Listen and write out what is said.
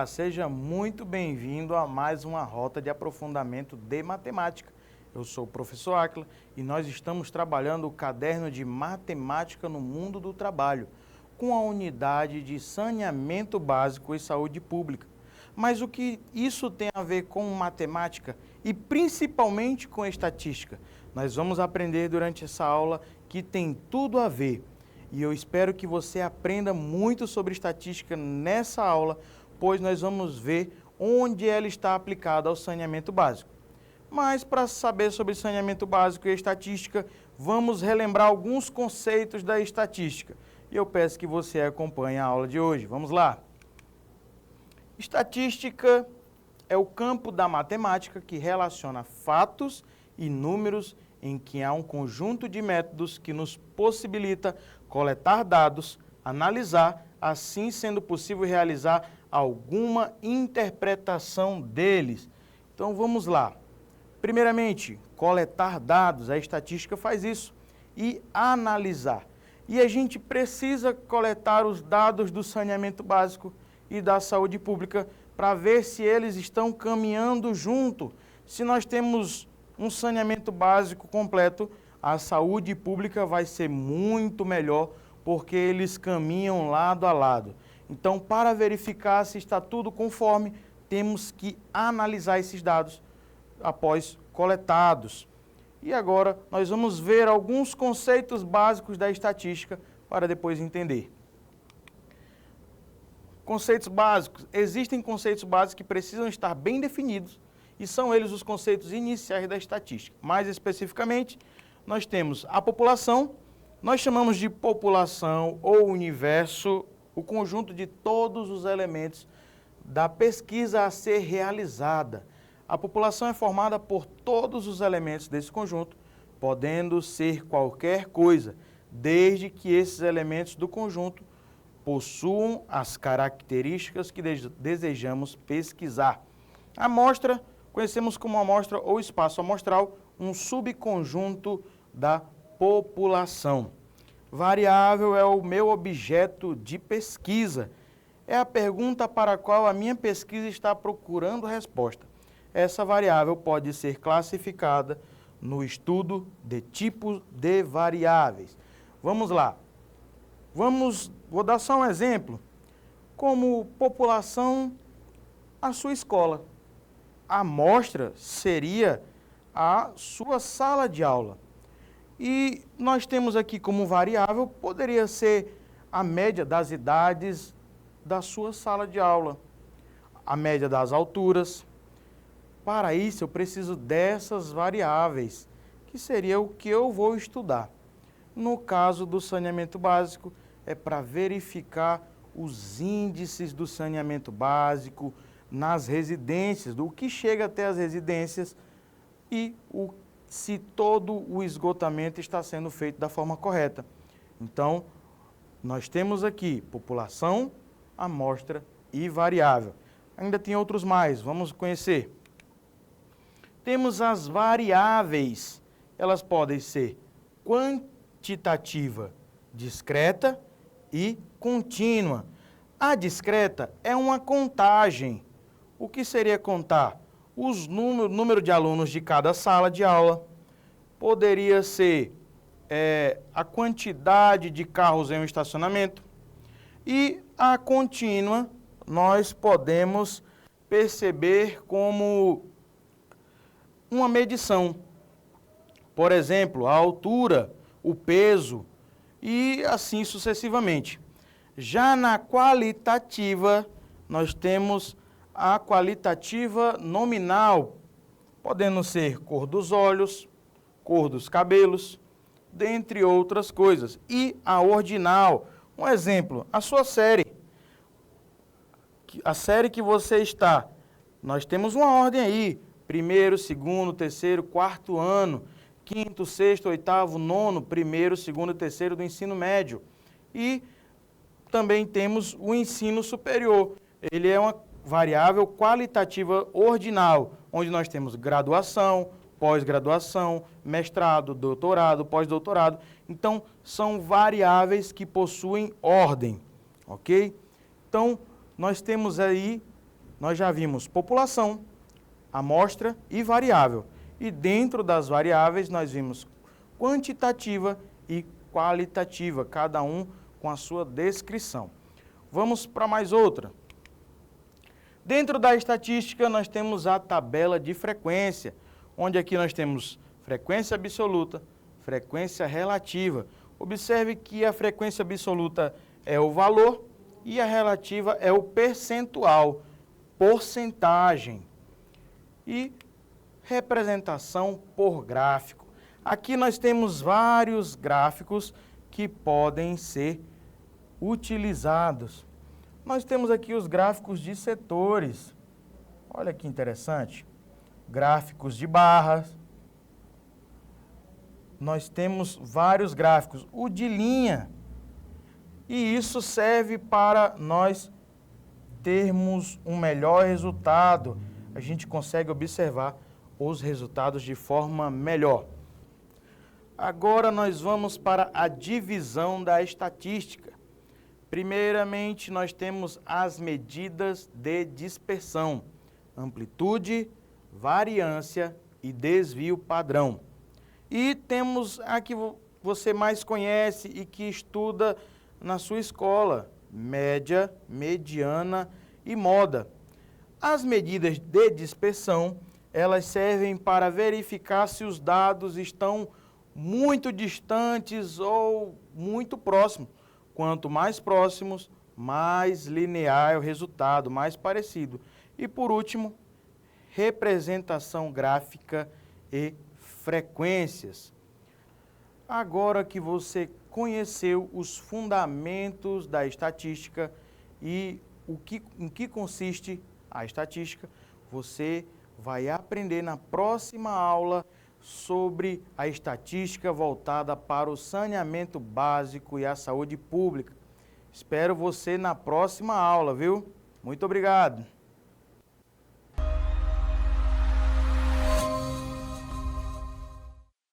Olá, seja muito bem-vindo a mais uma rota de aprofundamento de matemática. Eu sou o professor Áquila e nós estamos trabalhando o caderno de matemática no mundo do trabalho, com a unidade de saneamento básico e saúde pública. Mas o que isso tem a ver com matemática e principalmente com estatística? Nós vamos aprender durante essa aula que tem tudo a ver. E eu espero que você aprenda muito sobre estatística nessa aula, pois nós vamos ver onde ela está aplicada ao saneamento básico. Mas para saber sobre saneamento básico e estatística, vamos relembrar alguns conceitos da estatística. E eu peço que você acompanhe a aula de hoje. Vamos lá! Estatística é o campo da matemática que relaciona fatos e números em que há um conjunto de métodos que nos possibilita coletar dados, analisar, assim sendo possível realizar alguma interpretação deles. Então vamos lá. Primeiramente, coletar dados, a estatística faz isso, e analisar. E a gente precisa coletar os dados do saneamento básico e da saúde pública para ver se eles estão caminhando junto. Se nós temos um saneamento básico completo, a saúde pública vai ser muito melhor, porque eles caminham lado a lado. Então, para verificar se está tudo conforme, temos que analisar esses dados após coletados. E agora, nós vamos ver alguns conceitos básicos da estatística para depois entender. Conceitos básicos. Existem conceitos básicos que precisam estar bem definidos e são eles os conceitos iniciais da estatística. Mais especificamente, nós temos a população. Nós chamamos de população ou universo o conjunto de todos os elementos da pesquisa a ser realizada. A população é formada por todos os elementos desse conjunto, podendo ser qualquer coisa, desde que esses elementos do conjunto possuam as características que desejamos pesquisar. A amostra, conhecemos como amostra ou espaço amostral, um subconjunto da população. Variável é o meu objeto de pesquisa. É a pergunta para a qual a minha pesquisa está procurando resposta. Essa variável pode ser classificada no estudo de tipos de variáveis. Vamos lá. Vou dar só um exemplo. Como população, a sua escola. A amostra seria a sua sala de aula. E nós temos aqui como variável, poderia ser a média das idades da sua sala de aula, a média das alturas. Para isso, eu preciso dessas variáveis, que seria o que eu vou estudar. No caso do saneamento básico, é para verificar os índices do saneamento básico nas residências, do que chega até as residências e se todo o esgotamento está sendo feito da forma correta. Então, nós temos aqui população, amostra e variável. Ainda tem outros mais, vamos conhecer. Temos as variáveis, elas podem ser quantitativa, discreta e contínua. A discreta é uma contagem. O que seria contar? O número de alunos de cada sala de aula. Poderia ser a quantidade de carros em um estacionamento. E a contínua, nós podemos perceber como uma medição. Por exemplo, a altura, o peso e assim sucessivamente. Já na qualitativa, nós temos a qualitativa nominal, podendo ser cor dos olhos, cor dos cabelos, dentre outras coisas. E a ordinal, um exemplo, a sua série. A série que você está, nós temos uma ordem aí, primeiro, segundo, terceiro, quarto ano, quinto, sexto, oitavo, nono, primeiro, segundo e terceiro do ensino médio. E também temos o ensino superior. Ele é uma variável qualitativa ordinal, onde nós temos graduação, pós-graduação, mestrado, doutorado, pós-doutorado. Então, são variáveis que possuem ordem, ok? Então, nós temos aí nós já vimos população, amostra e variável. E dentro das variáveis nós vimos quantitativa e qualitativa, cada um com a sua descrição. Vamos para mais outra. Dentro da estatística nós temos a tabela de frequência, onde aqui nós temos frequência absoluta, frequência relativa. Observe que a frequência absoluta é o valor e a relativa é o percentual, porcentagem. E representação por gráfico. Aqui nós temos vários gráficos que podem ser utilizados. Nós temos aqui os gráficos de setores. Olha que interessante. Gráficos de barras. Nós temos vários gráficos. O de linha. E isso serve para nós termos um melhor resultado. A gente consegue observar os resultados de forma melhor. Agora nós vamos para a divisão da estatística. Primeiramente, nós temos as medidas de dispersão, amplitude, variância e desvio padrão. E temos a que você mais conhece e que estuda na sua escola, média, mediana e moda. As medidas de dispersão, elas servem para verificar se os dados estão muito distantes ou muito próximos. Quanto mais próximos, mais linear é o resultado, mais parecido. E por último, representação gráfica e frequências. Agora que você conheceu os fundamentos da estatística e em que consiste a estatística, você vai aprender na próxima aula sobre a estatística voltada para o saneamento básico e a saúde pública. Espero você na próxima aula, viu? Muito obrigado!